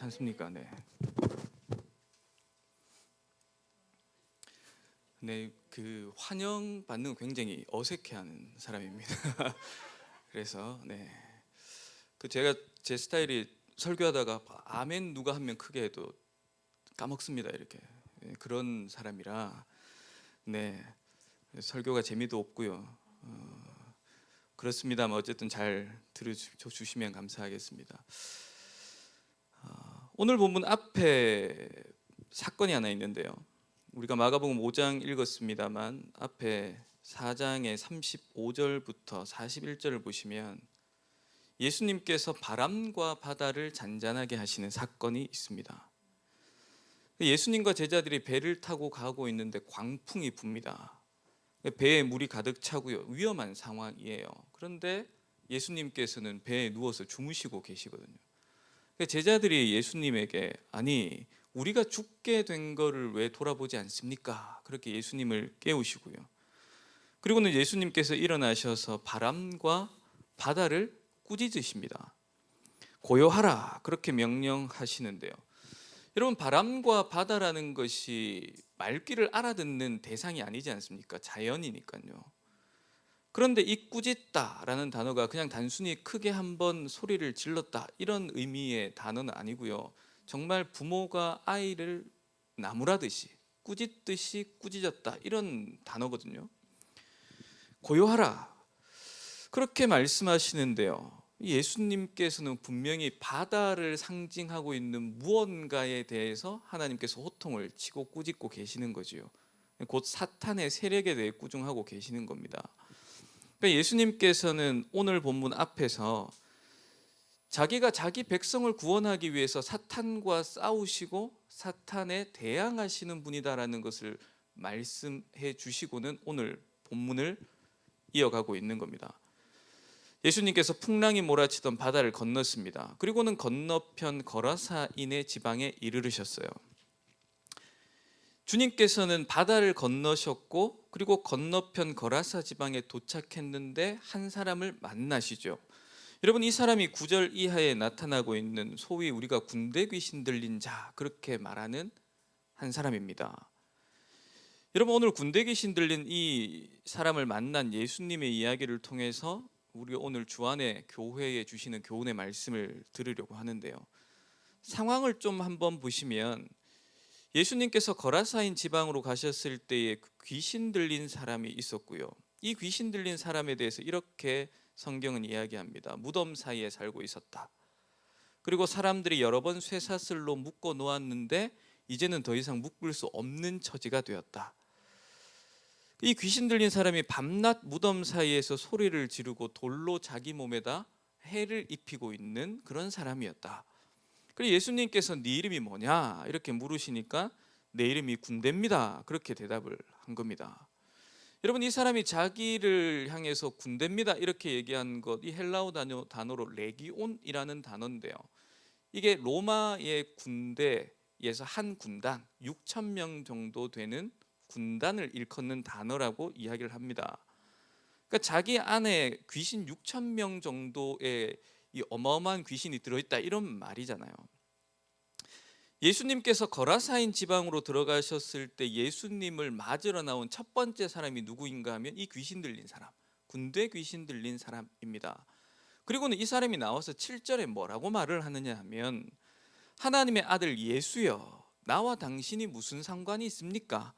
않습니까? 네. 네, 그 환영 받는 거 굉장히 어색해하는 사람입니다. 그래서 네, 그 제가 제 스타일이 설교하다가 아멘 누가 한 명 크게 해도 까먹습니다. 이렇게 그런 사람이라 네, 설교가 재미도 없고요. 그렇습니다만 어쨌든 잘 들어주시면 감사하겠습니다. 오늘 본문 앞에 사건이 하나 있는데요. 우리가 마가복음 5장 읽었습니다만 앞에 4장의 35절부터 41절을 보시면 예수님께서 바람과 바다를 잔잔하게 하시는 사건이 있습니다. 예수님과 제자들이 배를 타고 가고 있는데 광풍이 붑니다. 배에 물이 가득 차고요. 위험한 상황이에요. 그런데 예수님께서는 배에 누워서 주무시고 계시거든요. 제자들이 예수님에게 아니 우리가 죽게 된 거를 왜 돌아보지 않습니까? 그렇게 예수님을 깨우시고요. 그리고는 예수님께서 일어나셔서 바람과 바다를 꾸짖으십니다. 고요하라 그렇게 명령하시는데요. 여러분 바람과 바다라는 것이 말귀를 알아듣는 대상이 아니지 않습니까? 자연이니까요. 그런데 이 꾸짖다라는 단어가 그냥 단순히 크게 한번 소리를 질렀다 이런 의미의 단어는 아니고요. 정말 부모가 아이를 나무라듯이 꾸짖듯이 꾸짖었다 이런 단어거든요. 고요하라 그렇게 말씀하시는데요. 예수님께서는 분명히 바다를 상징하고 있는 무언가에 대해서 하나님께서 호통을 치고 꾸짖고 계시는 거지요. 곧 사탄의 세력에 대해 꾸중하고 계시는 겁니다. 그러니까 예수님께서는 오늘 본문 앞에서 자기가 자기 백성을 구원하기 위해서 사탄과 싸우시고 사탄에 대항하시는 분이다라는 것을 말씀해 주시고는 오늘 본문을 이어가고 있는 겁니다. 예수님께서 풍랑이 몰아치던 바다를 건넜습니다. 그리고는 건너편 거라사인의 지방에 이르르셨어요. 주님께서는 바다를 건너셨고 그리고 건너편 거라사 지방에 도착했는데 한 사람을 만나시죠. 여러분 이 사람이 9절 이하에 나타나고 있는 소위 우리가 군대 귀신 들린 자 그렇게 말하는 한 사람입니다. 여러분 오늘 군대 귀신 들린 이 사람을 만난 예수님의 이야기를 통해서 우리 오늘 주안의 교회에 주시는 교훈의 말씀을 들으려고 하는데요. 상황을 좀 한번 보시면 예수님께서 거라사인 지방으로 가셨을 때에 귀신 들린 사람이 있었고요. 이 귀신 들린 사람에 대해서 이렇게 성경은 이야기합니다. 무덤 사이에 살고 있었다. 그리고 사람들이 여러 번 쇠사슬로 묶어 놓았는데 이제는 더 이상 묶을 수 없는 처지가 되었다. 이 귀신 들린 사람이 밤낮 무덤 사이에서 소리를 지르고 돌로 자기 몸에다 해를 입히고 있는 그런 사람이었다. 그리고 예수님께서 네 이름이 뭐냐 이렇게 물으시니까 내 이름이 군대입니다 그렇게 대답을 한 겁니다. 여러분 이 사람이 자기를 향해서 군대입니다 이렇게 얘기한 것, 이 헬라어 단어로 레기온이라는 단어인데요. 이게 로마의 군대에서 한 군단 6천 명 정도 되는 군단을 일컫는 단어라고 이야기를 합니다. 그러니까 자기 안에 귀신 6천 명 정도의 이 어마어마한 귀신이 들어있다 이런 말이잖아요. 예수님께서 거라사인 지방으로 들어가셨을 때 예수님을 맞으러 나온 첫 번째 사람이 누구인가 하면 이 귀신 들린 사람, 군대 귀신 들린 사람입니다. 그리고는 이 사람이 나와서 7절에 뭐라고 말을 하느냐 하면 하나님의 아들 예수여 나와 당신이 무슨 상관이 있습니까?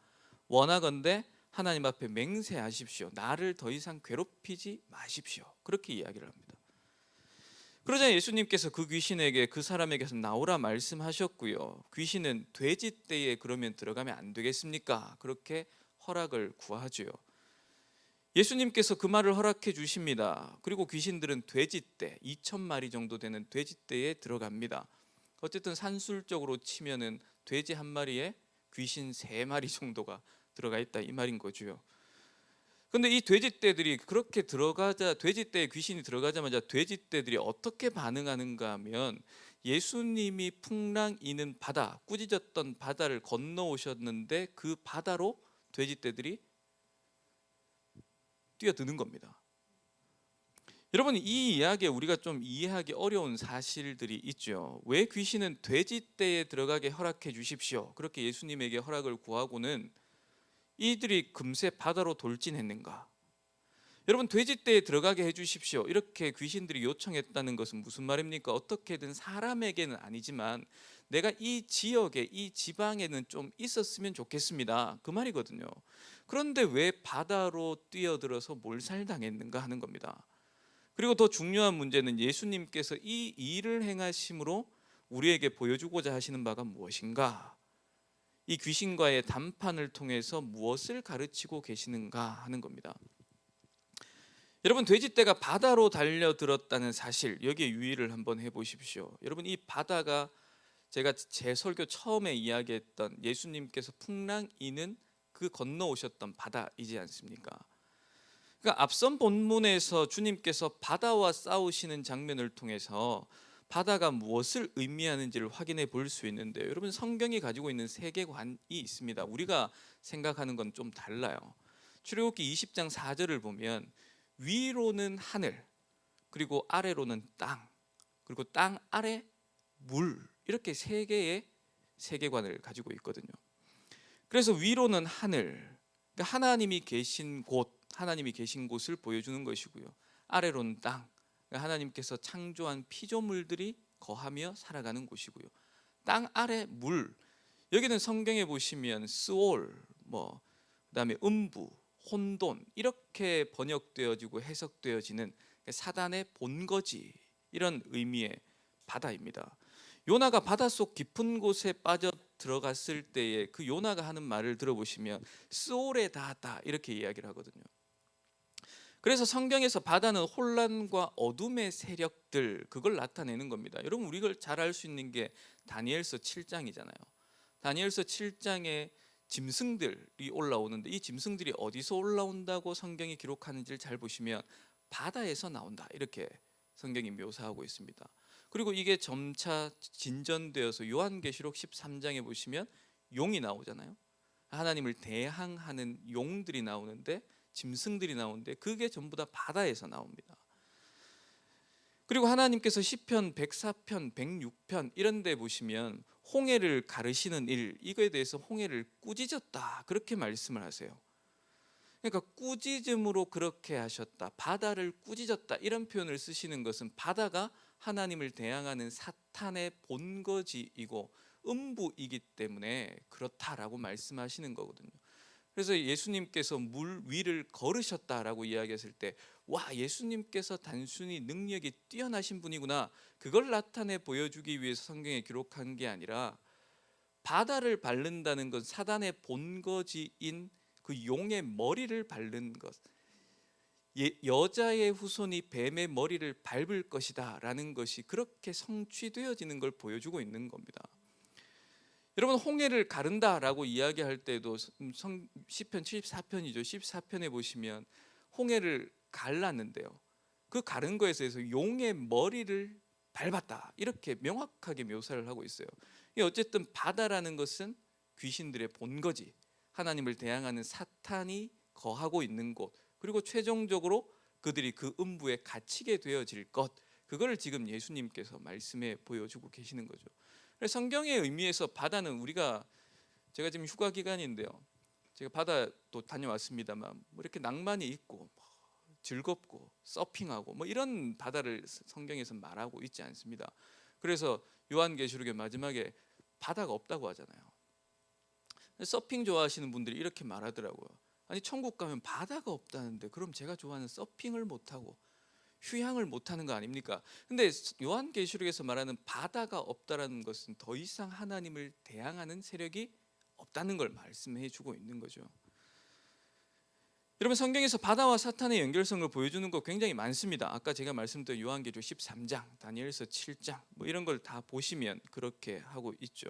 원하건대 하나님 앞에 맹세하십시오. 나를 더 이상 괴롭히지 마십시오. 그렇게 이야기를 합니다. 그러자 예수님께서 그 귀신에게 그 사람에게서 나오라 말씀하셨고요. 귀신은 돼지떼에 그러면 들어가면 안 되겠습니까? 그렇게 허락을 구하죠. 예수님께서 그 말을 허락해 주십니다. 그리고 귀신들은 돼지떼 2,000마리 정도 되는 돼지떼에 들어갑니다. 어쨌든 산술적으로 치면은 돼지 한 마리에 귀신 3마리 정도가 들어가 있다 이 말인 거죠. 근데 이 돼지떼들이 그렇게 들어가자, 돼지떼에 귀신이 들어가자마자 돼지떼들이 어떻게 반응하는가 하면 예수님이 풍랑 이는 바다, 꾸짖었던 바다를 건너오셨는데 그 바다로 돼지떼들이 뛰어드는 겁니다. 여러분, 이 이야기에 우리가 좀 이해하기 어려운 사실들이 있죠. 왜 귀신은 돼지떼에 들어가게 허락해 주십시오, 그렇게 예수님에게 허락을 구하고는 이들이 금세 바다로 돌진했는가? 여러분, 돼지떼에 들어가게 해주십시오, 이렇게 귀신들이 요청했다는 것은 무슨 말입니까? 어떻게든 사람에게는 아니지만 내가 이 지역에, 이 지방에는 좀 있었으면 좋겠습니다, 그 말이거든요. 그런데 왜 바다로 뛰어들어서 몰살당했는가 하는 겁니다. 그리고 더 중요한 문제는 예수님께서 이 일을 행하심으로 우리에게 보여주고자 하시는 바가 무엇인가? 이 귀신과의談판을 통해서 무엇을 가르치고 계시는가 하는 겁니다. 여러분, 돼지떼가 바다로 달려들었다는 사실, 여기에 유의를 한번 해보십시오. 여러분, 이 바다가 제가 제 설교 처음에 이야기했던 예수님께서 풍랑이는 그 건너오셨던 바다이지 않습니까? 그러니까 앞선 본문에서 주님께서 바다와 싸우시는 장면을 통해서 바다가 무엇을 의미하는지를 확인해 볼 수 있는데, 여러분, 성경이 가지고 있는 세계관이 있습니다. 우리가 생각하는 건 좀 달라요. 출애굽기 20장 4절을 보면 위로는 하늘, 그리고 아래로는 땅, 그리고 땅 아래 물, 이렇게 세 개의 세계관을 가지고 있거든요. 그래서 위로는 하늘, 그러니까 하나님이 계신 곳, 하나님이 계신 곳을 보여주는 것이고요. 아래로는 땅, 그러니까 하나님께서 창조한 피조물들이 거하며 살아가는 곳이고요. 땅 아래 물, 여기는 성경에 보시면 스올, 그다음에 음부, 혼돈, 이렇게 번역되어지고 해석되어지는 사단의 본거지, 이런 의미의 바다입니다. 요나가 바닷속 깊은 곳에 빠져 들어갔을 때에 그 요나가 하는 말을 들어보시면 스올에 닿았다, 이렇게 이야기를 하거든요. 그래서 성경에서 바다는 혼란과 어둠의 세력들, 그걸 나타내는 겁니다. 여러분, 우리가 잘 알 수 있는 게 다니엘서 7장이잖아요. 다니엘서 7장에 짐승들이 올라오는데, 이 짐승들이 어디서 올라온다고 성경이 기록하는지를 잘 보시면 바다에서 나온다, 이렇게 성경이 묘사하고 있습니다. 그리고 이게 점차 진전되어서 요한계시록 13장에 보시면 용이 나오잖아요. 하나님을 대항하는 용들이 나오는데, 짐승들이 나오는데, 그게 전부 다 바다에서 나옵니다. 그리고 하나님께서 시편 104편, 106편 이런 데 보시면 홍해를 가르시는 일, 이거에 대해서 홍해를 꾸짖었다, 그렇게 말씀을 하세요. 그러니까 꾸짖음으로 그렇게 하셨다, 바다를 꾸짖었다, 이런 표현을 쓰시는 것은 바다가 하나님을 대항하는 사탄의 본거지이고 음부이기 때문에 그렇다라고 말씀하시는 거거든요. 그래서 예수님께서 물 위를 걸으셨다라고 이야기했을 때, 와, 예수님께서 단순히 능력이 뛰어나신 분이구나, 그걸 나타내 보여주기 위해서 성경에 기록한 게 아니라, 바다를 밟는다는 건 사단의 본거지인 그 용의 머리를 밟는 것, 여자의 후손이 뱀의 머리를 밟을 것이다 라는 것이 그렇게 성취되어지는 걸 보여주고 있는 겁니다. 여러분, 홍해를 가른다라고 이야기할 때도 시편 74편이죠. 14편에 보시면 홍해를 갈랐는데요, 그 가른 거에 대해서 용의 머리를 밟았다, 이렇게 명확하게 묘사를 하고 있어요. 어쨌든 바다라는 것은 귀신들의 본거지, 하나님을 대항하는 사탄이 거하고 있는 곳, 그리고 최종적으로 그들이 그 음부에 갇히게 되어질 것, 그거를 지금 예수님께서 말씀해 보여주고 계시는 거죠. 성경의 의미에서 바다는, 제가 지금 휴가 기간인데요, 제가 바다도 다녀왔습니다만 이렇게 낭만이 있고 즐겁고 서핑하고 이런 바다를 성경에서 말하고 있지 않습니다. 그래서 요한계시록의 마지막에 바다가 없다고 하잖아요. 서핑 좋아하시는 분들이 이렇게 말하더라고요. 아니, 천국 가면 바다가 없다는데 그럼 제가 좋아하는 서핑을 못하고 휴양을 못하는 거 아닙니까? 근데 요한계시록에서 말하는 바다가 없다라는 것은 더 이상 하나님을 대항하는 세력이 없다는 걸 말씀해 주고 있는 거죠. 여러분, 성경에서 바다와 사탄의 연결성을 보여주는 거 굉장히 많습니다. 아까 제가 말씀드린 요한계시록 13장, 다니엘서 7장 이런 걸 다 보시면 그렇게 하고 있죠.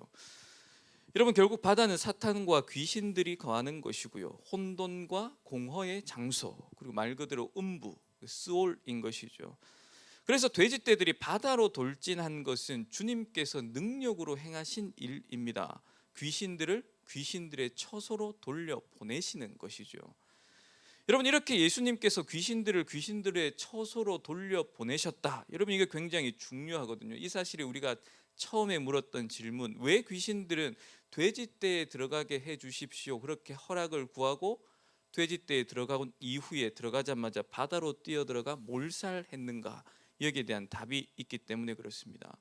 여러분, 결국 바다는 사탄과 귀신들이 거하는 것이고요, 혼돈과 공허의 장소, 그리고 말 그대로 음부, 스올인 것이죠. 그래서 돼지떼들이 바다로 돌진한 것은 주님께서 능력으로 행하신 일입니다. 귀신들을 귀신들의 처소로 돌려 보내시는 것이죠. 여러분 이렇게 예수님께서 귀신들을 귀신들의 처소로 돌려 보내셨다. 여러분 이게 굉장히 중요하거든요. 이 사실이 우리가 처음에 물었던 질문, 왜 귀신들은 돼지떼에 들어가게 해 주십시오 그렇게 허락을 구하고 돼지떼에 들어가고 이후에 들어가자마자 바다로 뛰어들어가 몰살했는가, 여기에 대한 답이 있기 때문에 그렇습니다.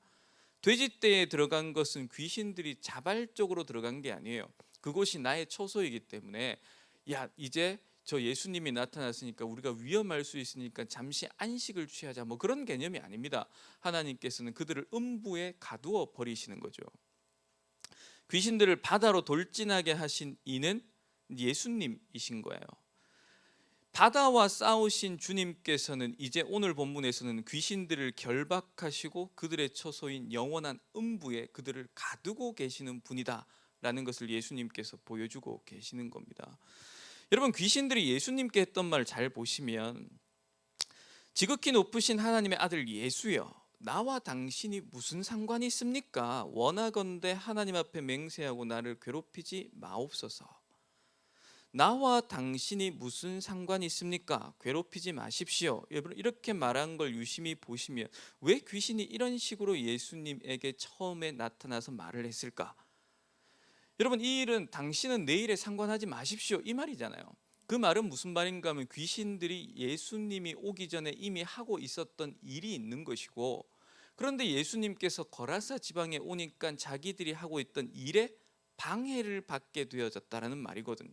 돼지떼에 들어간 것은 귀신들이 자발적으로 들어간 게 아니에요. 그곳이 나의 처소이기 때문에, 야 이제 저 예수님이 나타났으니까 우리가 위험할 수 있으니까 잠시 안식을 취하자, 뭐 그런 개념이 아닙니다. 하나님께서는 그들을 음부에 가두어 버리시는 거죠. 귀신들을 바다로 돌진하게 하신 이는 예수님이신 거예요. 바다와 싸우신 주님께서는 이제 오늘 본문에서는 귀신들을 결박하시고 그들의 처소인 영원한 음부에 그들을 가두고 계시는 분이다 라는 것을 예수님께서 보여주고 계시는 겁니다. 여러분 귀신들이 예수님께 했던 말 잘 보시면, 지극히 높으신 하나님의 아들 예수여, 나와 당신이 무슨 상관이 있습니까? 원하건대 하나님 앞에 맹세하고 나를 괴롭히지 마옵소서. 나와 당신이 무슨 상관이 있습니까? 괴롭히지 마십시오. 여러분 이렇게 말한 걸 유심히 보시면 왜 귀신이 이런 식으로 예수님에게 처음에 나타나서 말을 했을까? 여러분 이 일은 당신은 내 일에 상관하지 마십시오 이 말이잖아요. 그 말은 무슨 말인가 하면 귀신들이 예수님이 오기 전에 이미 하고 있었던 일이 있는 것이고, 그런데 예수님께서 거라사 지방에 오니까 자기들이 하고 있던 일에 방해를 받게 되어졌다라는 말이거든요.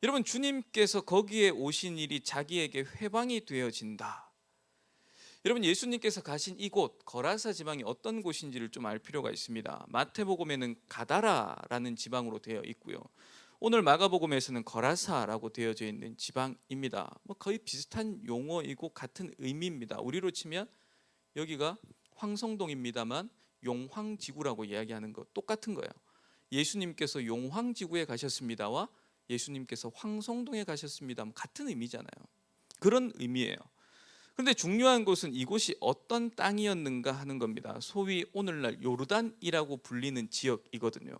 여러분 주님께서 거기에 오신 일이 자기에게 회방이 되어진다. 여러분 예수님께서 가신 이곳 거라사 지방이 어떤 곳인지를 좀 알 필요가 있습니다. 마태복음에는 가다라라는 지방으로 되어 있고요. 오늘 마가복음에서는 거라사라고 되어져 있는 지방입니다. 뭐 거의 비슷한 용어이고 같은 의미입니다. 우리로 치면 여기가 황성동입니다만 용황지구라고 이야기하는 거 똑같은 거예요. 예수님께서 용황지구에 가셨습니다와 예수님께서 황성동에 가셨습니다. 같은 의미잖아요. 그런 의미예요. 그런데 중요한 것은 이곳이 어떤 땅이었는가 하는 겁니다. 소위 오늘날 요르단이라고 불리는 지역이거든요.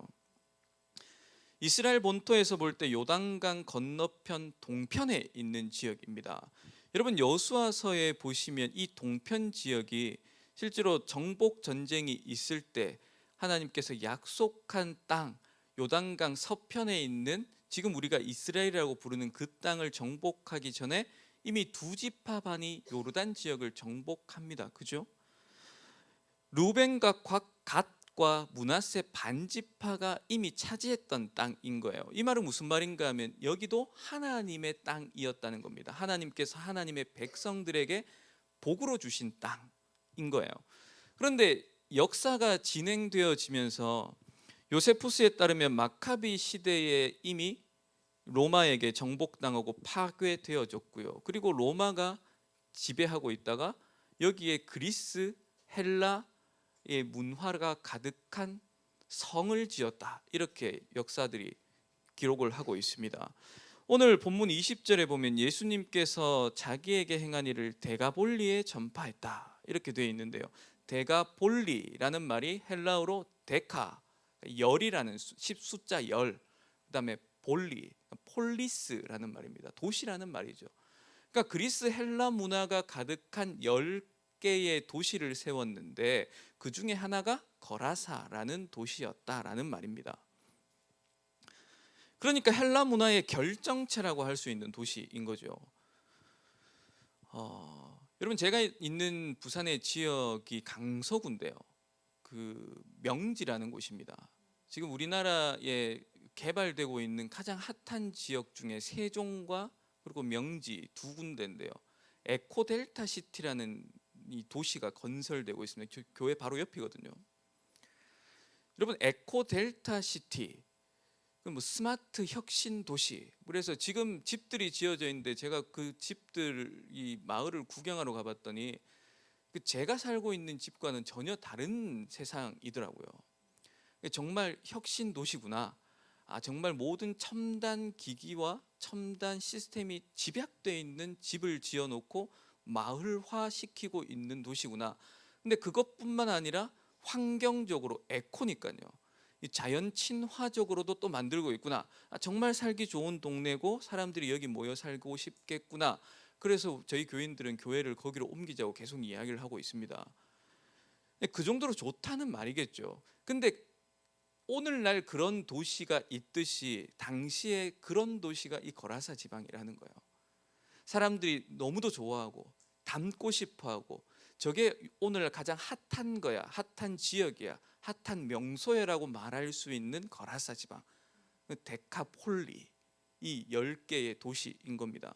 이스라엘 본토에서 볼 때 요단강 건너편 동편에 있는 지역입니다. 여러분 여호수아서에 보시면 이 동편 지역이 실제로 정복 전쟁이 있을 때 하나님께서 약속한 땅, 요단강 서편에 있는 지금 우리가 이스라엘이라고 부르는 그 땅을 정복하기 전에 이미 두 지파 반이 요르단 지역을 정복합니다. 그죠? 루벤과 갓과 므낫세 반지파가 이미 차지했던 땅인 거예요. 이 말은 무슨 말인가 하면 여기도 하나님의 땅이었다는 겁니다. 하나님께서 하나님의 백성들에게 복으로 주신 땅인 거예요. 그런데 역사가 진행되어지면서 요세푸스에 따르면 마카비 시대에 이미 로마에게 정복당하고 파괴되어졌고요. 그리고 로마가 지배하고 있다가 여기에 그리스, 헬라의 문화가 가득한 성을 지었다. 이렇게 역사들이 기록을 하고 있습니다. 오늘 본문 20절에 보면 예수님께서 자기에게 행한 일을 데가볼리에 전파했다. 이렇게 되어 있는데요. 데가볼리라는 말이 헬라어로 데카, 열이라는 숫자 열, 그다음에 볼리, 폴리스라는 말입니다. 도시라는 말이죠. 그러니까 그리스 헬라 문화가 가득한 10개의 도시를 세웠는데 그 중에 하나가 거라사라는 도시였다라는 말입니다. 그러니까 헬라 문화의 결정체라고 할 수 있는 도시인 거죠. 여러분 제가 있는 부산의 지역이 강서구인데요. 그 명지라는 곳입니다. 지금 우리나라에 개발되고 있는 가장 핫한 지역 중에 세종과 그리고 명지 두 군데인데요. 에코델타 시티라는 이 도시가 건설되고 있습니다. 교회 바로 옆이거든요. 여러분 에코델타 시티, 뭐 스마트 혁신 도시. 그래서 지금 집들이 지어져 있는데 제가 그 집들 이 마을을 구경하러 가봤더니 그 제가 살고 있는 집과는 전혀 다른 세상이더라고요. 정말 혁신 도시구나. 정말 모든 첨단 기기와 첨단 시스템이 집약되어 있는 집을 지어놓고 마을화 시키고 있는 도시구나. 근데 그것뿐만 아니라 환경적으로 에코니까요. 이 자연 친화적으로도 또 만들고 있구나. 정말 살기 좋은 동네고 사람들이 여기 모여 살고 싶겠구나. 그래서 저희 교인들은 교회를 거기로 옮기자고 계속 이야기를 하고 있습니다. 그 정도로 좋다는 말이겠죠. 근데 오늘날 그런 도시가 있듯이 당시에 그런 도시가 이 거라사 지방이라는 거예요. 사람들이 너무도 좋아하고 닮고 싶어하고, 저게 오늘 가장 핫한 거야, 핫한 지역이야, 핫한 명소야라고 말할 수 있는 거라사 지방, 데카폴리, 이 10개의 도시인 겁니다.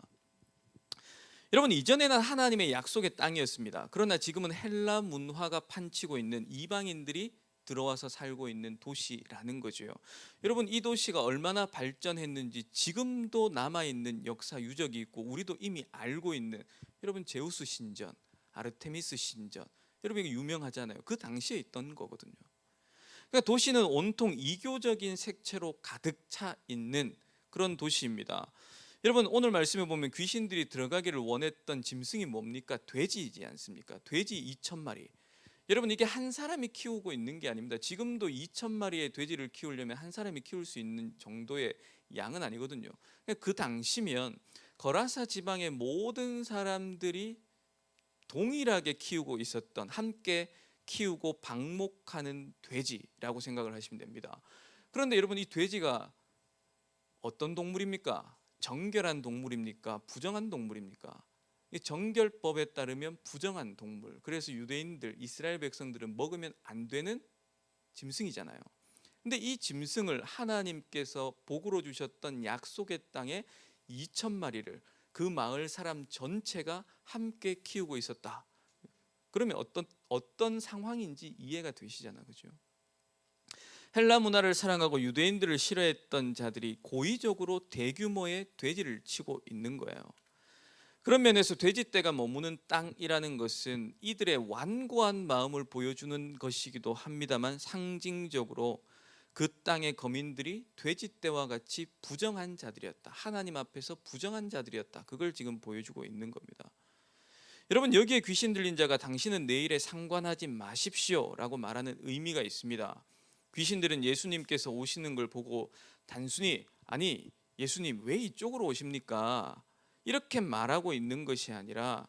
여러분, 이전에는 하나님의 약속의 땅이었습니다. 그러나 지금은 헬라 문화가 판치고 있는 이방인들이 들어와서 살고 있는 도시라는 거죠. 여러분, 이 도시가 얼마나 발전했는지 지금도 남아있는 역사 유적이 있고 우리도 이미 알고 있는, 여러분, 제우스 신전, 아르테미스 신전, 여러분 이거 유명하잖아요. 그 당시에 있던 거거든요. 그러니까 도시는 온통 이교적인 색채로 가득 차 있는 그런 도시입니다. 여러분, 오늘 말씀에 보면 귀신들이 들어가기를 원했던 짐승이 뭡니까? 돼지이지 않습니까? 돼지 2,000마리. 여러분, 이게 한 사람이 키우고 있는 게 아닙니다. 지금도 2,000마리의 돼지를 키우려면 한 사람이 키울 수 있는 정도의 양은 아니거든요. 그 당시면 거라사 지방의 모든 사람들이 동일하게 키우고 있었던, 함께 키우고 방목하는 돼지라고 생각을 하시면 됩니다. 그런데 여러분, 이 돼지가 어떤 동물입니까? 정결한 동물입니까? 부정한 동물입니까? 이 정결법에 따르면 부정한 동물. 그래서 유대인들, 이스라엘 백성들은 먹으면 안 되는 짐승이잖아요. 근데 이 짐승을 하나님께서 복으로 주셨던 약속의 땅에 2,000마리를 그 마을 사람 전체가 함께 키우고 있었다. 그러면 어떤 상황인지 이해가 되시잖아요, 그죠? 헬라 문화를 사랑하고 유대인들을 싫어했던 자들이 고의적으로 대규모의 돼지를 치고 있는 거예요. 그런 면에서 돼지떼가 머무는 땅이라는 것은 이들의 완고한 마음을 보여주는 것이기도 합니다만, 상징적으로 그 땅의 거민들이 돼지떼와 같이 부정한 자들이었다, 하나님 앞에서 부정한 자들이었다, 그걸 지금 보여주고 있는 겁니다. 여러분, 여기에 귀신 들린 자가 당신은 내 일에 상관하지 마십시오 라고 말하는 의미가 있습니다. 귀신들은 예수님께서 오시는 걸 보고 단순히, 아니 예수님 왜 이쪽으로 오십니까? 이렇게 말하고 있는 것이 아니라,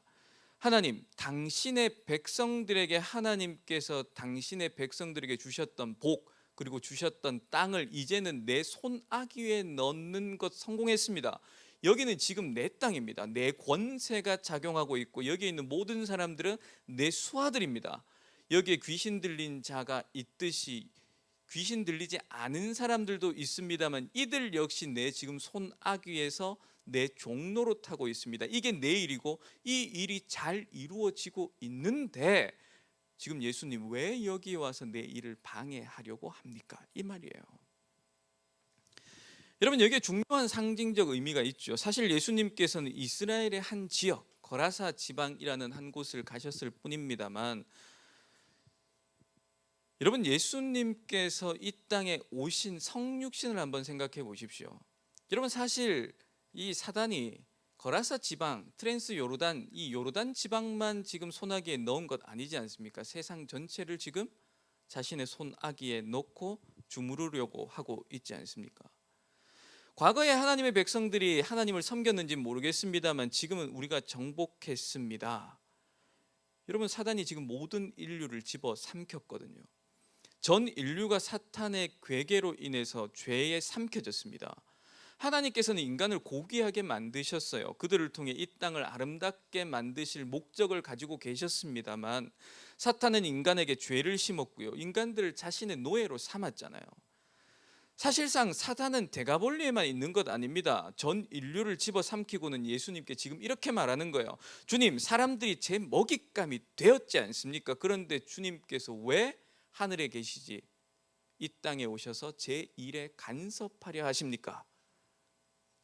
하나님, 당신의 백성들에게 하나님께서 당신의 백성들에게 주셨던 복, 그리고 주셨던 땅을 이제는 내 손아귀에 넣는 것 성공했습니다. 여기는 지금 내 땅입니다. 내 권세가 작용하고 있고 여기에 있는 모든 사람들은 내 수하들입니다. 여기에 귀신 들린 자가 있듯이 귀신 들리지 않은 사람들도 있습니다만, 이들 역시 내 지금 손아귀에서 내 종로로 타고 있습니다. 이게 내 일이고 이 일이 잘 이루어지고 있는데 지금 예수님 왜 여기 와서 내 일을 방해하려고 합니까? 이 말이에요. 여러분, 여기에 중요한 상징적 의미가 있죠. 사실 예수님께서는 이스라엘의 한 지역, 거라사 지방이라는 한 곳을 가셨을 뿐입니다만, 여러분, 예수님께서 이 땅에 오신 성육신을 한번 생각해 보십시오. 여러분, 사실 이 사단이 거라사 지방, 트랜스 요르단, 이 요르단 지방만 지금 손아귀에 넣은 것 아니지 않습니까? 세상 전체를 지금 자신의 손아귀에 넣고 주무르려고 하고 있지 않습니까? 과거에 하나님의 백성들이 하나님을 섬겼는지 모르겠습니다만 지금은 우리가 정복했습니다. 여러분, 사단이 지금 모든 인류를 집어 삼켰거든요. 전 인류가 사탄의 괴계로 인해서 죄에 삼켜졌습니다. 하나님께서는 인간을 고귀하게 만드셨어요. 그들을 통해 이 땅을 아름답게 만드실 목적을 가지고 계셨습니다만, 사탄은 인간에게 죄를 심었고요, 인간들을 자신의 노예로 삼았잖아요. 사실상 사단은 데가볼리에만 있는 것 아닙니다. 전 인류를 집어삼키고는 예수님께 지금 이렇게 말하는 거예요. 주님, 사람들이 제 먹잇감이 되었지 않습니까? 그런데 주님께서 왜 하늘에 계시지 이 땅에 오셔서 제 일에 간섭하려 하십니까?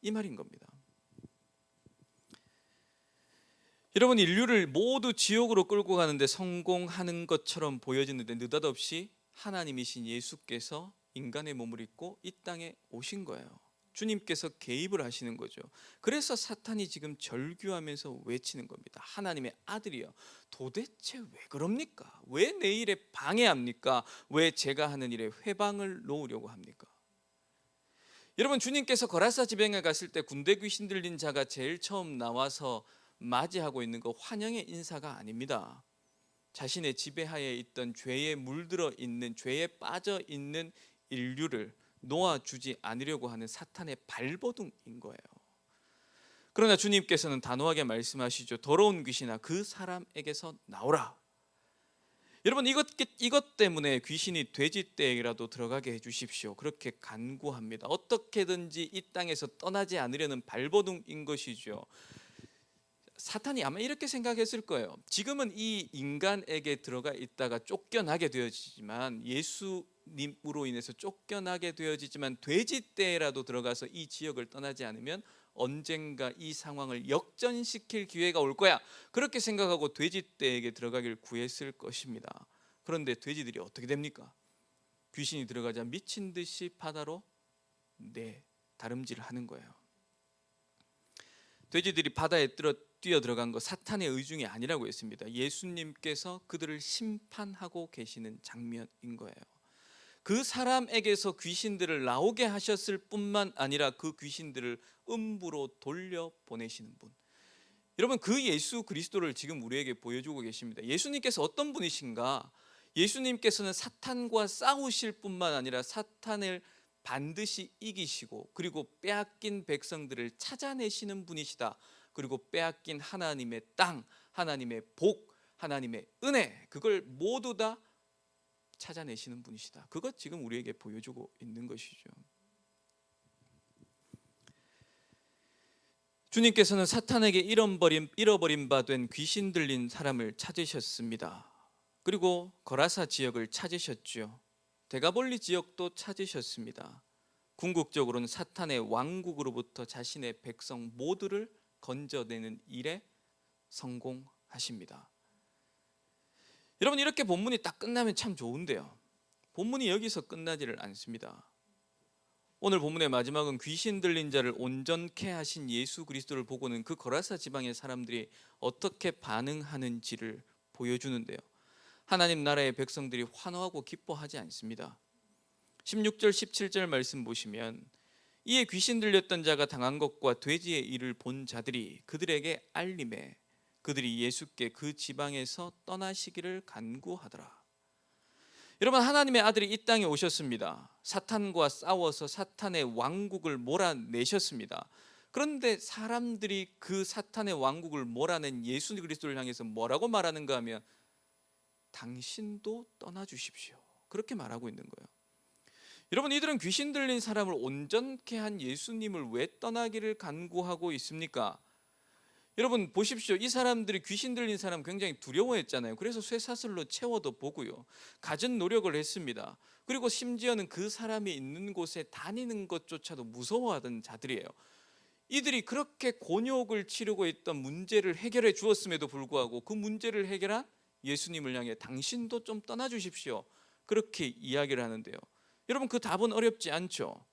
이 말인 겁니다. 여러분, 인류를 모두 지옥으로 끌고 가는데 성공하는 것처럼 보여지는데 느닷없이 하나님이신 예수께서 인간의 몸을 입고 이 땅에 오신 거예요. 주님께서 개입을 하시는 거죠. 그래서 사탄이 지금 절규하면서 외치는 겁니다. 하나님의 아들이여, 도대체 왜 그럽니까? 왜 내 일에 방해합니까? 왜 제가 하는 일에 회방을 놓으려고 합니까? 여러분, 주님께서 거라사 지방에 갔을 때 군대 귀신 들린 자가 제일 처음 나와서 맞이하고 있는 거 환영의 인사가 아닙니다. 자신의 지배하에 있던 죄에 물들어 있는, 죄에 빠져 있는 인류를 놓아주지 않으려고 하는 사탄의 발버둥인 거예요. 그러나 주님께서는 단호하게 말씀하시죠. 더러운 귀신아, 그 사람에게서 나오라. 여러분, 이것 때문에 귀신이 돼지떼에라도 들어가게 해주십시오. 그렇게 간구합니다. 어떻게든지 이 땅에서 떠나지 않으려는 발버둥인 것이죠. 사탄이 아마 이렇게 생각했을 거예요. 지금은 이 인간에게 들어가 있다가 쫓겨나게 되어지지만, 예수님으로 인해서 쫓겨나게 되어지지만 돼지떼라도 들어가서 이 지역을 떠나지 않으면 언젠가 이 상황을 역전시킬 기회가 올 거야. 그렇게 생각하고 돼지떼에게 들어가길 구했을 것입니다. 그런데 돼지들이 어떻게 됩니까? 귀신이 들어가자 미친 듯이 바다로 다름질을 하는 거예요. 돼지들이 바다에 뛰어 들어간 거 사탄의 의중이 아니라고 했습니다. 예수님께서 그들을 심판하고 계시는 장면인 거예요. 그 사람에게서 귀신들을 나오게 하셨을 뿐만 아니라 그 귀신들을 음부로 돌려보내시는 분, 여러분, 그 예수 그리스도를 지금 우리에게 보여주고 계십니다. 예수님께서 어떤 분이신가? 예수님께서는 사탄과 싸우실 뿐만 아니라 사탄을 반드시 이기시고, 그리고 빼앗긴 백성들을 찾아내시는 분이시다. 그리고 빼앗긴 하나님의 땅, 하나님의 복, 하나님의 은혜, 그걸 모두 다 찾아내시는 분이시다. 그것 지금 우리에게 보여주고 있는 것이죠. 주님께서는 사탄에게 잃어버린 바 된 귀신 들린 사람을 찾으셨습니다. 그리고 거라사 지역을 찾으셨죠. 데가볼리 지역도 찾으셨습니다. 궁극적으로는 사탄의 왕국으로부터 자신의 백성 모두를 건져내는 일에 성공하십니다. 여러분, 이렇게 본문이 딱 끝나면 참 좋은데요, 본문이 여기서 끝나지를 않습니다. 오늘 본문의 마지막은 귀신 들린 자를 온전케 하신 예수 그리스도를 보고는 그 거라사 지방의 사람들이 어떻게 반응하는지를 보여주는데요, 하나님 나라의 백성들이 환호하고 기뻐하지 않습니다. 16절 17절 말씀 보시면, 이에 귀신 들렸던 자가 당한 것과 돼지의 일을 본 자들이 그들에게 알림해 그들이 예수께 그 지방에서 떠나시기를 간구하더라. 여러분, 하나님의 아들이 이 땅에 오셨습니다. 사탄과 싸워서 사탄의 왕국을 몰아내셨습니다. 그런데 사람들이 그 사탄의 왕국을 몰아낸 예수 그리스도를 향해서 뭐라고 말하는가 하면, 당신도 떠나주십시오. 그렇게 말하고 있는 거예요. 여러분, 이들은 귀신 들린 사람을 온전케 한 예수님을 왜 떠나기를 간구하고 있습니까? 여러분 보십시오. 이 사람들이 귀신 들린 사람 굉장히 두려워했잖아요. 그래서 쇠사슬로 채워도 보고요, 갖은 노력을 했습니다. 그리고 심지어는 그 사람이 있는 곳에 다니는 것조차도 무서워하던 자들이에요. 이들이 그렇게 곤욕을 치르고 있던 문제를 해결해 주었음에도 불구하고 그 문제를 해결한 예수님을 향해 당신도 좀 떠나주십시오, 그렇게 이야기를 하는데요, 여러분, 그 답은 어렵지 않죠.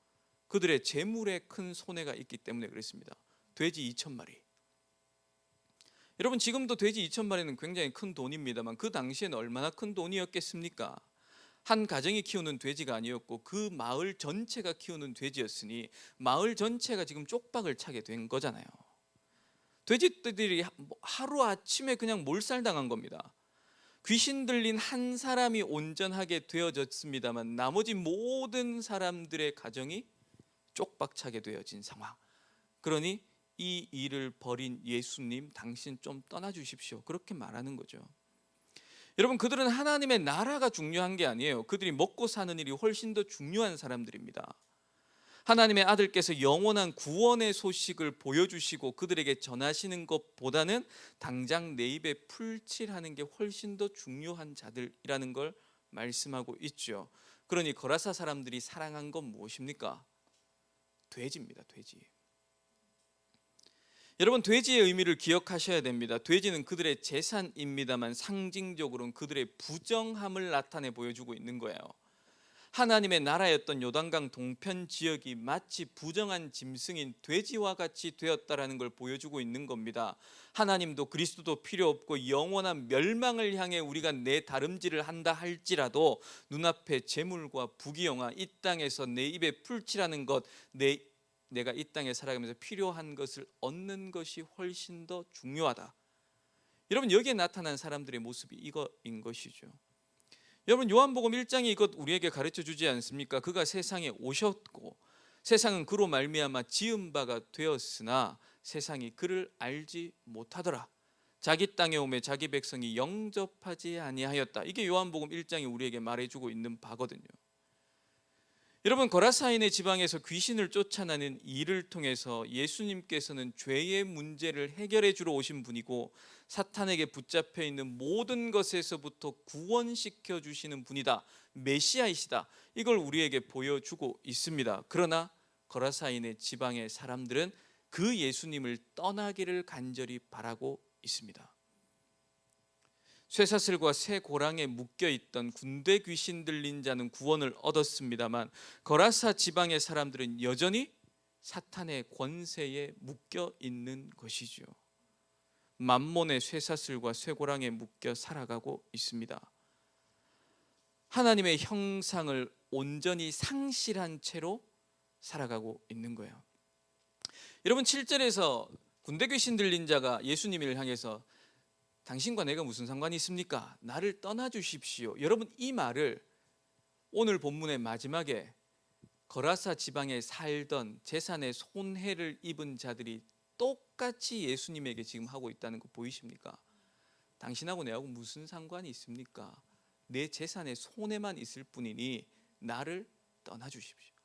그들의 재물에 큰 손해가 있기 때문에 그렇습니다. 돼지 2,000마리. 여러분, 지금도 돼지 2,000마리는 굉장히 큰 돈입니다만 그 당시에는 얼마나 큰 돈이었겠습니까? 한 가정이 키우는 돼지가 아니었고 그 마을 전체가 키우는 돼지였으니 마을 전체가 지금 쪽박을 차게 된 거잖아요. 돼지들이 하루아침에 그냥 몰살당한 겁니다. 귀신 들린 한 사람이 온전하게 되어졌습니다만 나머지 모든 사람들의 가정이 쪽박차게 되어진 상황. 그러니 이 일을 벌인 예수님, 당신 좀 떠나주십시오, 그렇게 말하는 거죠. 여러분, 그들은 하나님의 나라가 중요한 게 아니에요. 그들이 먹고 사는 일이 훨씬 더 중요한 사람들입니다. 하나님의 아들께서 영원한 구원의 소식을 보여주시고 그들에게 전하시는 것보다는 당장 내 입에 풀칠하는 게 훨씬 더 중요한 자들이라는 걸 말씀하고 있죠. 그러니 거라사 사람들이 사랑한 건 무엇입니까? 돼지입니다. 돼지. 여러분, 돼지의 의미를 기억하셔야 됩니다. 돼지는 그들의 재산입니다만 상징적으로는 그들의 부정함을 나타내 보여주고 있는 거예요. 하나님의 나라였던 요단강 동편 지역이 마치 부정한 짐승인 돼지와 같이 되었다라는 걸 보여주고 있는 겁니다. 하나님도 그리스도도 필요 없고 영원한 멸망을 향해 우리가 내 다름질을 한다 할지라도 눈앞에 재물과 부귀영화, 이 땅에서 내 입에 풀칠하는 것, 내가 이 땅에 살아가면서 필요한 것을 얻는 것이 훨씬 더 중요하다. 여러분, 여기에 나타난 사람들의 모습이 이거인 것이죠. 여러분, 요한복음 1장이 이것 우리에게 가르쳐 주지 않습니까? 그가 세상에 오셨고 세상은 그로 말미암아 지은 바가 되었으나 세상이 그를 알지 못하더라. 자기 땅에 오매 자기 백성이 영접하지 아니하였다. 이게 요한복음 1장이 우리에게 말해주고 있는 바거든요. 여러분, 거라사인의 지방에서 귀신을 쫓아내는 일을 통해서 예수님께서는 죄의 문제를 해결해 주러 오신 분이고 사탄에게 붙잡혀 있는 모든 것에서부터 구원시켜 주시는 분이다, 메시아이시다, 이걸 우리에게 보여주고 있습니다. 그러나 거라사인의 지방의 사람들은 그 예수님을 떠나기를 간절히 바라고 있습니다. 쇠사슬과 쇠 고랑에 묶여있던 군대 귀신 들린 자는 구원을 얻었습니다만 거라사 지방의 사람들은 여전히 사탄의 권세에 묶여 있는 것이죠. 만몬의 쇠사슬과 쇠고랑에 묶여 살아가고 있습니다. 하나님의 형상을 온전히 상실한 채로 살아가고 있는 거예요. 여러분, 7절에서 군대 귀신 들린 자가 예수님을 향해서 당신과 내가 무슨 상관이 있습니까? 나를 떠나 주십시오. 여러분, 이 말을 오늘 본문의 마지막에 거라사 지방에 살던 재산의 손해를 입은 자들이 똑같이 예수님에게 지금 하고 있다는 거 보이십니까? 당신하고 내하고 무슨 상관이 있습니까? 내 재산의 손해만 있을 뿐이니 나를 떠나 주십시오.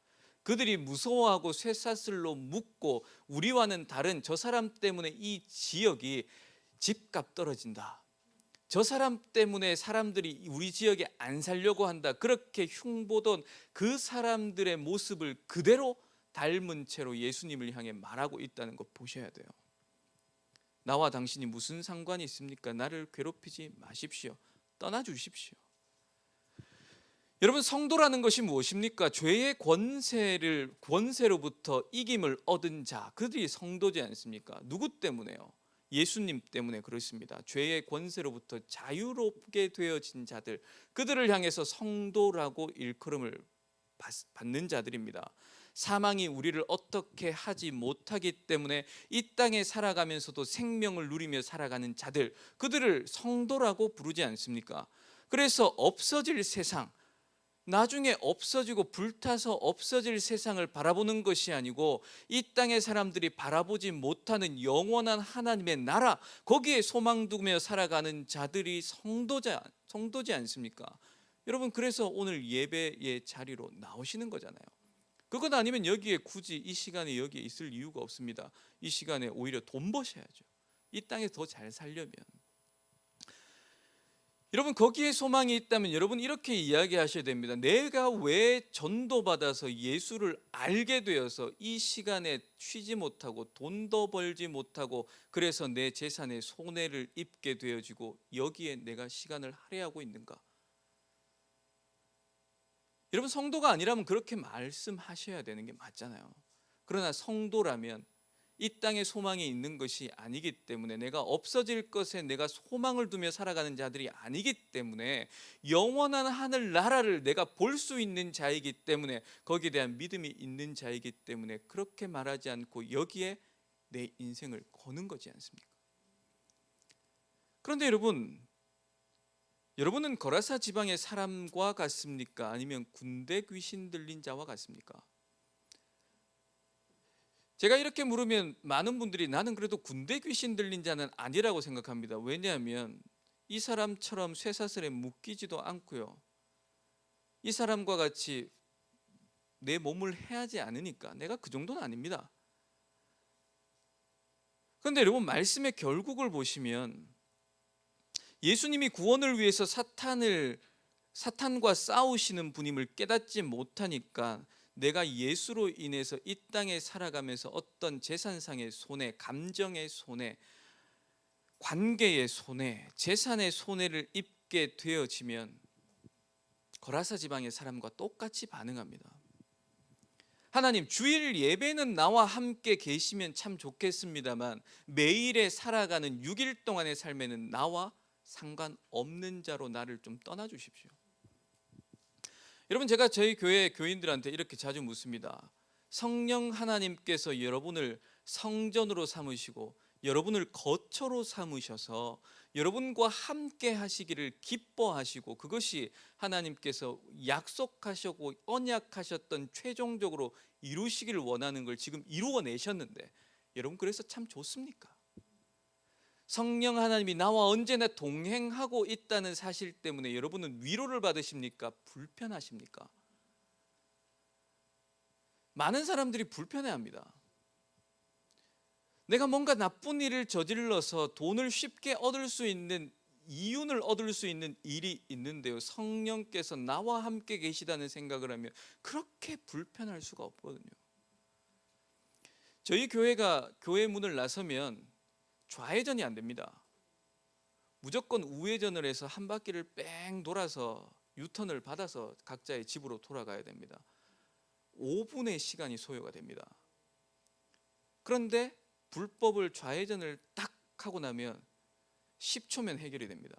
그들이 무서워하고 쇠사슬로 묶고 우리와는 다른 저 사람 때문에 이 지역이 집값 떨어진다, 저 사람 때문에 사람들이 우리 지역에 안 살려고 한다, 그렇게 흉보던 그 사람들의 모습을 그대로 닮은 채로 예수님을 향해 말하고 있다는 것 보셔야 돼요. 나와 당신이 무슨 상관이 있습니까? 나를 괴롭히지 마십시오. 떠나 주십시오. 여러분, 성도라는 것이 무엇입니까? 죄의 권세로부터 이김을 얻은 자, 그들이 성도지 않습니까? 누구 때문에요? 예수님 때문에 그렇습니다. 죄의 권세로부터 자유롭게 되어진 자들, 그들을 향해서 성도라고 일컬음을 받는 자들입니다. 사망이 우리를 어떻게 하지 못하기 때문에 이 땅에 살아가면서도 생명을 누리며 살아가는 자들, 그들을 성도라고 부르지 않습니까? 그래서 없어질 세상, 나중에 없어지고 불타서 없어질 세상을 바라보는 것이 아니고 이 땅의 사람들이 바라보지 못하는 영원한 하나님의 나라, 거기에 소망 두며 살아가는 자들이 성도지 않습니까? 여러분, 그래서 오늘 예배의 자리로 나오시는 거잖아요. 그것 아니면 여기에 굳이 이 시간에 여기에 있을 이유가 없습니다. 이 시간에 오히려 돈 버셔야죠. 이 땅에 더 잘 살려면. 여러분, 거기에 소망이 있다면 여러분 이렇게 이야기하셔야 됩니다. 내가 왜 전도받아서 예수를 알게 되어서 이 시간에 쉬지 못하고 돈도 벌지 못하고 그래서 내 재산에 손해를 입게 되어지고 여기에 내가 시간을 할애하고 있는가? 여러분, 성도가 아니라면 그렇게 말씀하셔야 되는 게 맞잖아요. 그러나 성도라면 이 땅에 소망이 있는 것이 아니기 때문에, 내가 없어질 것에 내가 소망을 두며 살아가는 자들이 아니기 때문에, 영원한 하늘 나라를 내가 볼 수 있는 자이기 때문에, 거기에 대한 믿음이 있는 자이기 때문에 그렇게 말하지 않고 여기에 내 인생을 거는 거지 않습니까? 그런데 여러분은 거라사 지방의 사람과 같습니까? 아니면 군대 귀신 들린 자와 같습니까? 제가 이렇게 물으면 많은 분들이 나는 그래도 군대 귀신 들린 자는 아니라고 생각합니다. 왜냐하면 이 사람처럼 쇠사슬에 묶이지도 않고요, 이 사람과 같이 내 몸을 해하지 않으니까 내가 그 정도는 아닙니다. 그런데 여러분, 말씀의 결국을 보시면 예수님이 구원을 위해서 사탄과 싸우시는 분임을 깨닫지 못하니까 내가 예수로 인해서 이 땅에 살아가면서 어떤 재산상의 손해, 감정의 손해, 관계의 손해, 재산의 손해를 입게 되어지면 거라사 지방의 사람과 똑같이 반응합니다. 하나님, 주일 예배는 나와 함께 계시면 참 좋겠습니다만 매일에 살아가는 6일 동안의 삶에는 나와 상관없는 자로 나를 좀 떠나 주십시오. 여러분, 제가 저희 교회 교인들한테 이렇게 자주 묻습니다. 성령 하나님께서 여러분을 성전으로 삼으시고 여러분을 거처로 삼으셔서 여러분과 함께 하시기를 기뻐하시고 그것이 하나님께서 약속하셨고 언약하셨던 최종적으로 이루시기를 원하는 걸 지금 이루어내셨는데 여러분, 그래서 참 좋습니까? 성령 하나님이 나와 언제나 동행하고 있다는 사실 때문에 여러분은 위로를 받으십니까? 불편하십니까? 많은 사람들이 불편해합니다. 내가 뭔가 나쁜 일을 저질러서 돈을 쉽게 얻을 수 있는 이윤을 얻을 수 있는 일이 있는데요, 성령께서 나와 함께 계시다는 생각을 하면 그렇게 불편할 수가 없거든요. 저희 교회가 교회 문을 나서면 좌회전이 안 됩니다. 무조건 우회전을 해서 한 바퀴를 뺑 돌아서 유턴을 받아서 각자의 집으로 돌아가야 됩니다. 5분의 시간이 소요가 됩니다. 그런데 불법을 좌회전을 딱 하고 나면 10초면 해결이 됩니다.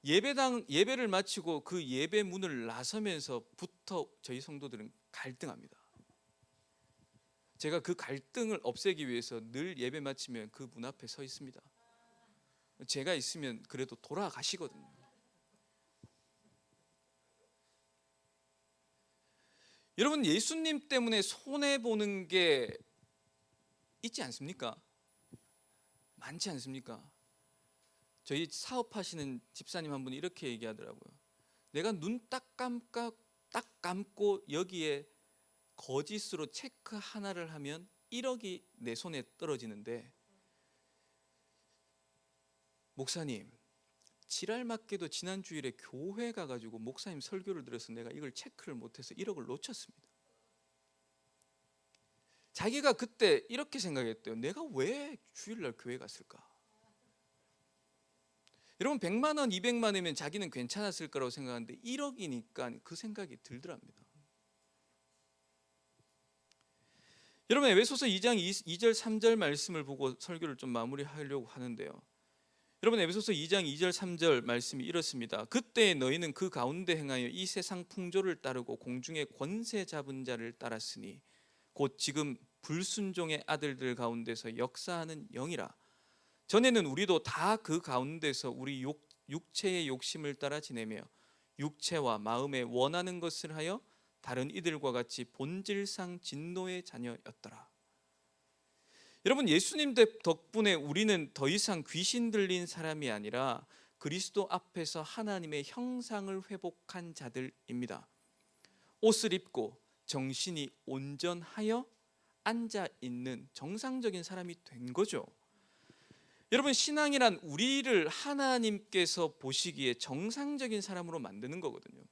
예배를 마치고 그 예배 문을 나서면서부터 저희 성도들은 갈등합니다. 제가 그 갈등을 없애기 위해서 늘 예배 마치면 그 문 앞에 서 있습니다. 제가 있으면 그래도 돌아가시거든요. 여러분, 예수님 때문에 손해보는 게 있지 않습니까? 많지 않습니까? 저희 사업하시는 집사님 한 분이 이렇게 얘기하더라고요. 내가 눈 딱 감고 여기에 거짓으로 체크 하나를 하면 1억이 내 손에 떨어지는데, 목사님, 지랄 맞게도 지난 주일에 교회 가가지고 목사님 설교를 들어서 내가 이걸 체크를 못해서 1억을 놓쳤습니다. 자기가 그때 이렇게 생각했대요. 내가 왜 주일날 교회 갔을까? 여러분, 100만 원, 200만 원이면 자기는 괜찮았을 거라고 생각하는데 1억이니까 그 생각이 들더랍니다. 여러분, 에베소서 2장 2절 3절 말씀을 보고 설교를 좀 마무리하려고 하는데요. 여러분, 에베소서 2장 2절 3절 말씀이 이렇습니다. 그때 너희는 그 가운데 행하여 이 세상 풍조를 따르고 공중의 권세 잡은 자를 따랐으니 곧 지금 불순종의 아들들 가운데서 역사하는 영이라. 전에는 우리도 다 그 가운데서 우리 육체의 욕심을 따라 지내며 육체와 마음에 원하는 것을 하여 다른 이들과 같이 본질상 진노의 자녀였더라. 여러분, 예수님 덕분에 우리는 더 이상 귀신 들린 사람이 아니라 그리스도 앞에서 하나님의 형상을 회복한 자들입니다. 옷을 입고 정신이 온전하여 앉아 있는 정상적인 사람이 된 거죠. 여러분, 신앙이란 우리를 하나님께서 보시기에 정상적인 사람으로 만드는 거거든요.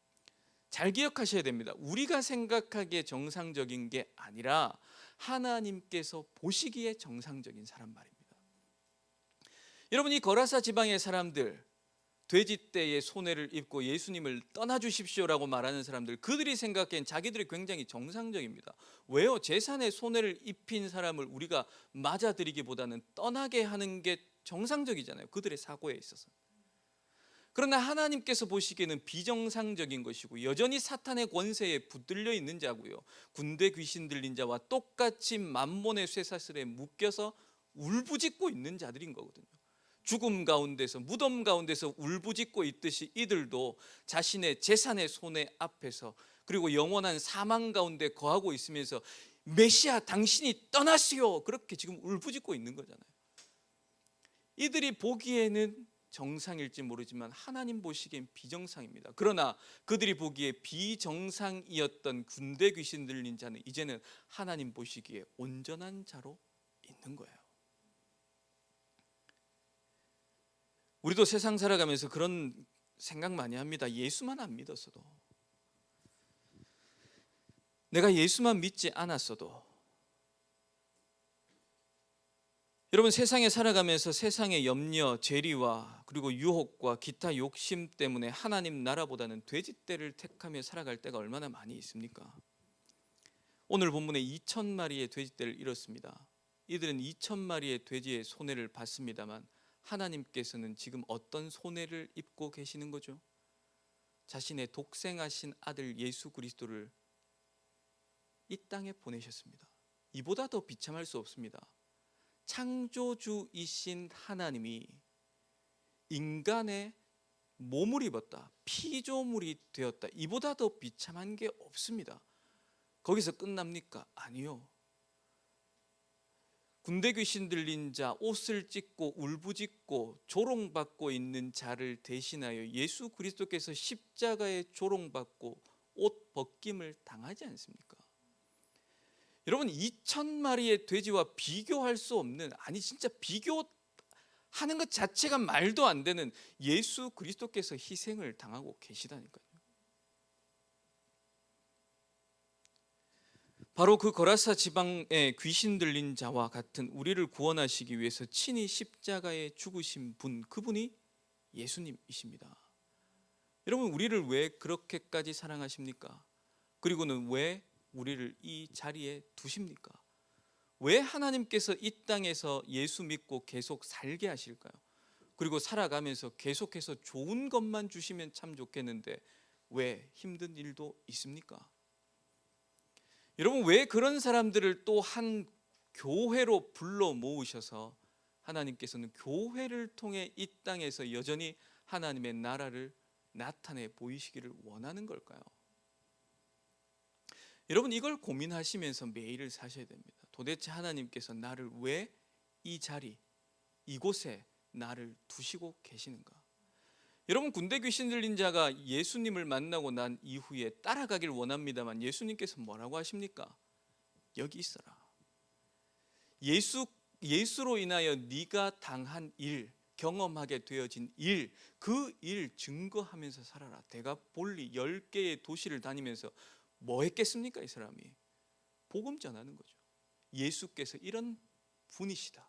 잘 기억하셔야 됩니다. 우리가 생각하기에 정상적인 게 아니라 하나님께서 보시기에 정상적인 사람 말입니다. 여러분, 이 거라사 지방의 사람들, 돼지떼의 손해를 입고 예수님을 떠나주십시오라고 말하는 사람들, 그들이 생각하기엔 자기들이 굉장히 정상적입니다. 왜요? 재산에 손해를 입힌 사람을 우리가 맞아들이기보다는 떠나게 하는 게 정상적이잖아요, 그들의 사고에 있어서. 그러나 하나님께서 보시기에는 비정상적인 것이고 여전히 사탄의 권세에 붙들려 있는 자고요, 군대 귀신 들린 자와 똑같이 만몬의 쇠사슬에 묶여서 울부짖고 있는 자들인 거거든요. 죽음 가운데서, 무덤 가운데서 울부짖고 있듯이 이들도 자신의 재산의 손해 앞에서, 그리고 영원한 사망 가운데 거하고 있으면서 메시아 당신이 떠나시오, 그렇게 지금 울부짖고 있는 거잖아요. 이들이 보기에는 정상일지 모르지만 하나님 보시기엔 비정상입니다. 그러나 그들이 보기에 비정상이었던 군대 귀신 들린 자는 이제는 하나님 보시기에 온전한 자로 있는 거예요. 우리도 세상 살아가면서 그런 생각 많이 합니다. 예수만 안 믿었어도, 내가 예수만 믿지 않았어도, 여러분, 세상에 살아가면서 세상의 염려, 재리와 그리고 유혹과 기타 욕심 때문에 하나님 나라보다는 돼지떼를 택하며 살아갈 때가 얼마나 많이 있습니까? 오늘 본문에 2,000마리의 돼지떼를 잃었습니다. 이들은 2,000마리의 돼지의 손해를 봤습니다만 하나님께서는 지금 어떤 손해를 입고 계시는 거죠? 자신의 독생하신 아들 예수 그리스도를 이 땅에 보내셨습니다. 이보다 더 비참할 수 없습니다. 창조주이신 하나님이 인간의 몸을 입었다, 피조물이 되었다, 이보다 더 비참한 게 없습니다. 거기서 끝납니까? 아니요. 군대 귀신 들린 자, 옷을 찢고 울부짖고 조롱받고 있는 자를 대신하여 예수 그리스도께서 십자가에 조롱받고 옷 벗김을 당하지 않습니까? 여러분, 2,000마리의 돼지와 비교할 수 없는, 아니 진짜 비교하는 것 자체가 말도 안 되는 예수 그리스도께서 희생을 당하고 계시다니까요. 바로 그 거라사 지방에 귀신 들린 자와 같은 우리를 구원하시기 위해서 친히 십자가에 죽으신 분, 그분이 예수님이십니다. 여러분, 우리를 왜 그렇게까지 사랑하십니까? 그리고는 왜 우리를 이 자리에 두십니까? 왜 하나님께서 이 땅에서 예수 믿고 계속 살게 하실까요? 그리고 살아가면서 계속해서 좋은 것만 주시면 참 좋겠는데 왜 힘든 일도 있습니까? 여러분, 왜 그런 사람들을 또 한 교회로 불러 모으셔서 하나님께서는 교회를 통해 이 땅에서 여전히 하나님의 나라를 나타내 보이시기를 원하는 걸까요? 여러분, 이걸 고민하시면서 매일을 사셔야 됩니다. 도대체 하나님께서 나를 왜 이 자리, 이곳에 나를 두시고 계시는가? 여러분, 군대 귀신 들린 자가 예수님을 만나고 난 이후에 따라가길 원합니다만 예수님께서 뭐라고 하십니까? 여기 있어라. 예수로 인하여 네가 당한 일, 경험하게 되어진 일, 그 일 증거하면서 살아라. 대가볼리 10개의 도시를 다니면서 뭐 했겠습니까? 이 사람이 복음 전하는 거죠. 예수께서 이런 분이시다.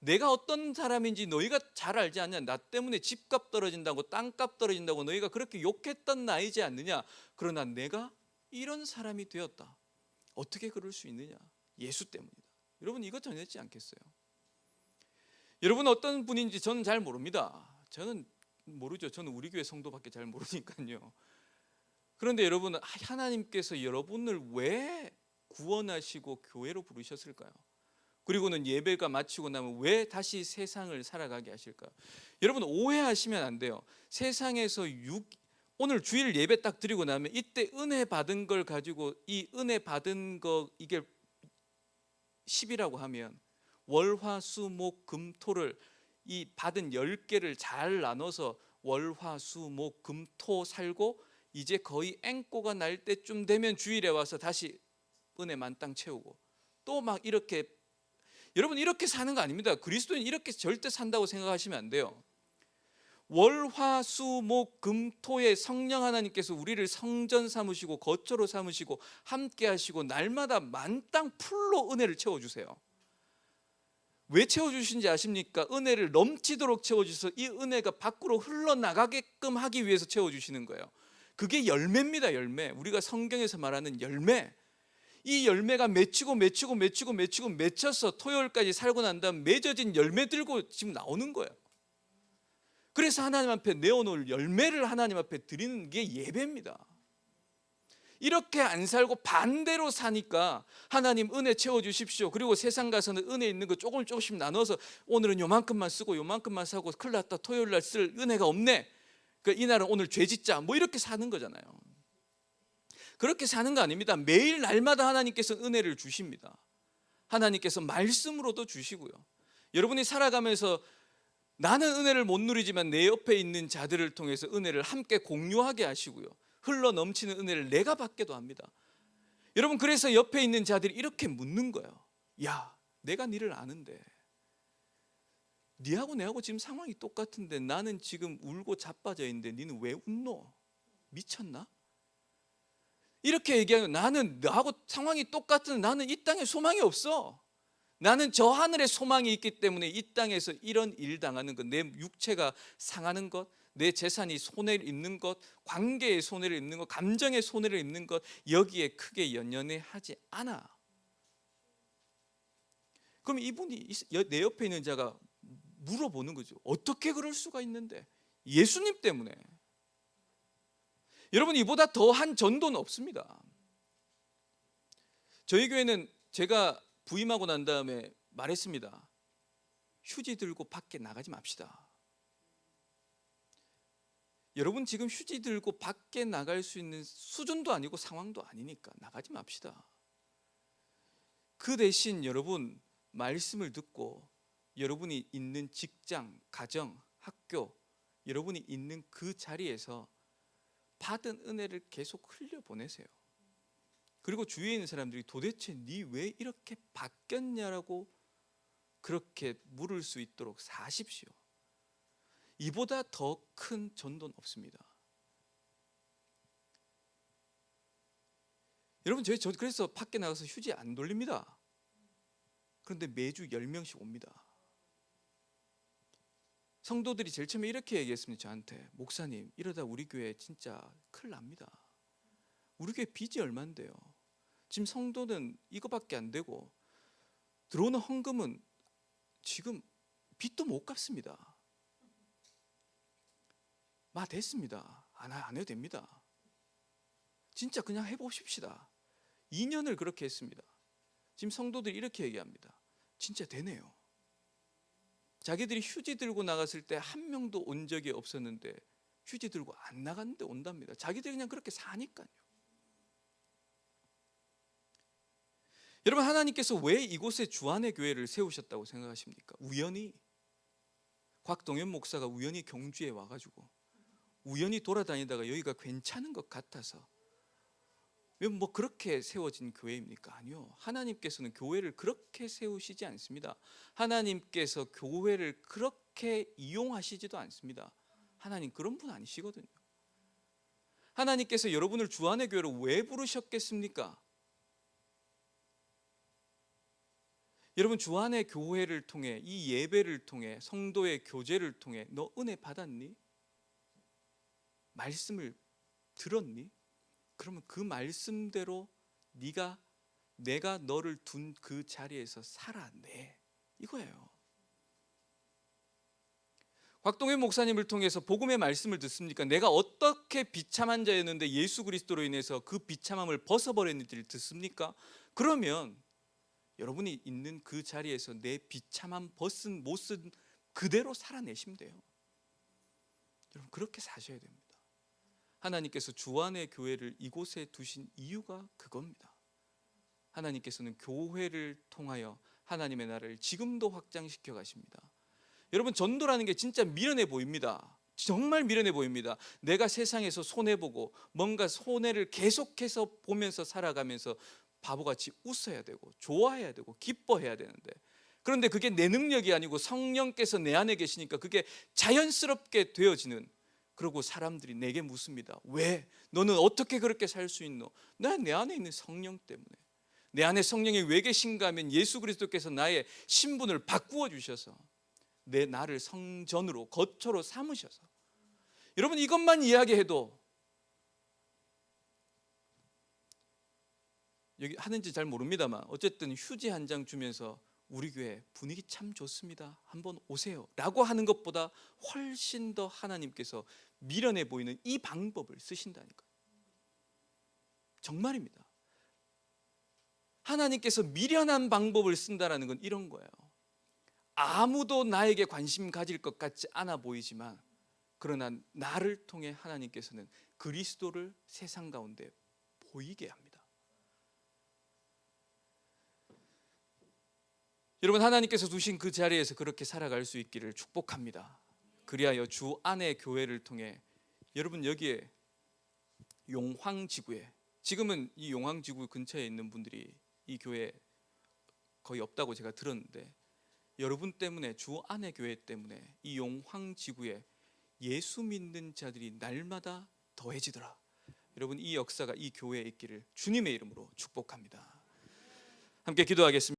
내가 어떤 사람인지 너희가 잘 알지 않냐? 나 때문에 집값 떨어진다고, 땅값 떨어진다고 너희가 그렇게 욕했던 나이지 않느냐? 그러나 내가 이런 사람이 되었다. 어떻게 그럴 수 있느냐? 예수 때문이다. 여러분, 이거 전했지 않겠어요? 여러분, 어떤 분인지 저는 잘 모릅니다. 저는 모르죠. 저는 우리 교회 성도밖에 잘 모르니까요. 그런데 여러분, 하나님께서 여러분을 왜 구원하시고 교회로 부르셨을까요? 그리고는 예배가 마치고 나면 왜 다시 세상을 살아가게 하실까요? 여러분, 오해하시면 안 돼요. 세상에서 오늘 주일 예배 딱 드리고 나면 이때 은혜 받은 걸 가지고, 이 은혜 받은 거 이게 10이라고 하면 월화수목금토를 이 받은 10개를 잘 나눠서 월화수목금토 살고 이제 거의 앵꼬가 날 때쯤 되면 주일에 와서 다시 은혜 만땅 채우고 또 막 이렇게, 여러분, 이렇게 사는 거 아닙니다. 그리스도인 이렇게 절대 산다고 생각하시면 안 돼요. 월화수목금토에 성령 하나님께서 우리를 성전 삼으시고 거처로 삼으시고 함께 하시고 날마다 만땅 풀로 은혜를 채워주세요. 왜 채워주신지 아십니까? 은혜를 넘치도록 채워주셔서 이 은혜가 밖으로 흘러나가게끔 하기 위해서 채워주시는 거예요. 그게 열매입니다. 열매. 우리가 성경에서 말하는 열매. 이 열매가 맺히고 맺혀서 토요일까지 살고 난 다음 맺어진 열매 들고 지금 나오는 거예요. 그래서 하나님 앞에 내어놓을 열매를 하나님 앞에 드리는 게 예배입니다. 이렇게 안 살고 반대로 사니까 하나님 은혜 채워주십시오. 그리고 세상 가서는 은혜 있는 거 조금씩 나눠서 오늘은 요만큼만 쓰고 요만큼만 사고 큰일 났다, 토요일 날 쓸 은혜가 없네, 그러니까 이날은 오늘 죄 짓자, 뭐 이렇게 사는 거잖아요. 그렇게 사는 거 아닙니다. 매일 날마다 하나님께서 은혜를 주십니다. 하나님께서 말씀으로도 주시고요. 여러분이 살아가면서 나는 은혜를 못 누리지만 내 옆에 있는 자들을 통해서 은혜를 함께 공유하게 하시고요. 흘러 넘치는 은혜를 내가 받게도 합니다. 여러분, 그래서 옆에 있는 자들이 이렇게 묻는 거예요. 야, 내가 니를 아는데 니하고 내하고 지금 상황이 똑같은데 나는 지금 울고 자빠져 있는데 니는 왜 웃노? 미쳤나? 이렇게 얘기하면 나는 너하고 상황이 똑같은, 나는 이 땅에 소망이 없어. 나는 저 하늘에 소망이 있기 때문에 이 땅에서 이런 일 당하는 것, 내 육체가 상하는 것, 내 재산이 손해를 입는 것, 관계에 손해를 입는 것, 감정에 손해를 입는 것, 여기에 크게 연연해하지 않아. 그럼 이분이 내 옆에 있는 자가 물어보는 거죠. 어떻게 그럴 수가 있는데? 예수님 때문에. 여러분, 이보다 더한 전도는 없습니다. 저희 교회는 제가 부임하고 난 다음에 말했습니다. 휴지 들고 밖에 나가지 맙시다. 여러분, 지금 휴지 들고 밖에 나갈 수 있는 수준도 아니고 상황도 아니니까 나가지 맙시다. 그 대신 여러분, 말씀을 듣고 여러분이 있는 직장, 가정, 학교, 여러분이 있는 그 자리에서 받은 은혜를 계속 흘려보내세요. 그리고 주위에 있는 사람들이 도대체 네 왜 이렇게 바뀌었냐라고 그렇게 물을 수 있도록 사십시오. 이보다 더 큰 전도는 없습니다. 여러분, 저 그래서 밖에 나가서 휴지 안 돌립니다. 그런데 매주 10명씩 옵니다. 성도들이 제일 처음에 이렇게 얘기했습니다. 저한테, 목사님, 이러다 우리 교회 진짜 큰일 납니다. 우리 교회 빚이 얼만데요. 지금 성도는 이거밖에 안 되고 들어오는 헌금은 지금 빚도 못 갚습니다. 됐습니다. 안 해도 됩니다. 진짜 그냥 해보십시다. 2년을 그렇게 했습니다. 지금 성도들이 이렇게 얘기합니다. 진짜 되네요. 자기들이 휴지 들고 나갔을 때 한 명도 온 적이 없었는데 휴지 들고 안 나갔는데 온답니다. 자기들이 그냥 그렇게 사니까요. 여러분, 하나님께서 왜 이곳에 주안의 교회를 세우셨다고 생각하십니까? 우연히 곽동현 목사가 우연히 경주에 와가지고 우연히 돌아다니다가 여기가 괜찮은 것 같아서 뭐 그렇게 세워진 교회입니까? 아니요. 하나님께서는 교회를 그렇게 세우시지 않습니다. 하나님께서 교회를 그렇게 이용하시지도 않습니다. 하나님 그런 분 아니시거든요. 하나님께서 여러분을 주안의 교회로 왜 부르셨겠습니까? 여러분, 주안의 교회를 통해, 이 예배를 통해, 성도의 교제를 통해 너 은혜 받았니? 말씀을 들었니? 그러면 그 말씀대로 내가 너를 둔 그 자리에서 살아내, 이거예요. 곽동현 목사님을 통해서 복음의 말씀을 듣습니까? 내가 어떻게 비참한 자였는데 예수 그리스도로 인해서 그 비참함을 벗어버렸는지를 듣습니까? 그러면 여러분이 있는 그 자리에서 내 비참함 벗은 못은 그대로 살아내시면 돼요. 여러분, 그렇게 사셔야 됩니다. 하나님께서 주안의 교회를 이곳에 두신 이유가 그겁니다. 하나님께서는 교회를 통하여 하나님의 나라를 지금도 확장시켜 가십니다. 여러분, 전도라는 게 진짜 미련해 보입니다. 정말 미련해 보입니다. 내가 세상에서 손해보고 뭔가 손해를 계속해서 보면서 살아가면서 바보같이 웃어야 되고 좋아해야 되고 기뻐해야 되는데, 그런데 그게 내 능력이 아니고 성령께서 내 안에 계시니까 그게 자연스럽게 되어지는, 그리고 사람들이 내게 묻습니다. 왜? 너는 어떻게 그렇게 살 수 있노? 내 안에 있는 성령 때문에. 내 안에 성령이 왜 계신가 하면 예수 그리스도께서 나의 신분을 바꾸어 주셔서 나를 성전으로, 거처로 삼으셔서. 여러분, 이것만 이야기해도, 여기 하는지 잘 모릅니다만 어쨌든 휴지 한 장 주면서 우리 교회 분위기 참 좋습니다, 한번 오세요 라고 하는 것보다 훨씬 더 하나님께서 미련해 보이는 이 방법을 쓰신다니까요. 정말입니다. 하나님께서 미련한 방법을 쓴다는 건 이런 거예요. 아무도 나에게 관심 가질 것 같지 않아 보이지만, 그러나 나를 통해 하나님께서는 그리스도를 세상 가운데 보이게 합니다. 여러분, 하나님께서 두신 그 자리에서 그렇게 살아갈 수 있기를 축복합니다. 그리하여 주 안의 교회를 통해 여러분, 여기에 용황지구에, 지금은 이 용황지구 근처에 있는 분들이 이 교회에 거의 없다고 제가 들었는데, 여러분 때문에, 주 안의 교회 때문에 이 용황지구에 예수 믿는 자들이 날마다 더해지더라. 여러분, 이 역사가 이 교회에 있기를 주님의 이름으로 축복합니다. 함께 기도하겠습니다.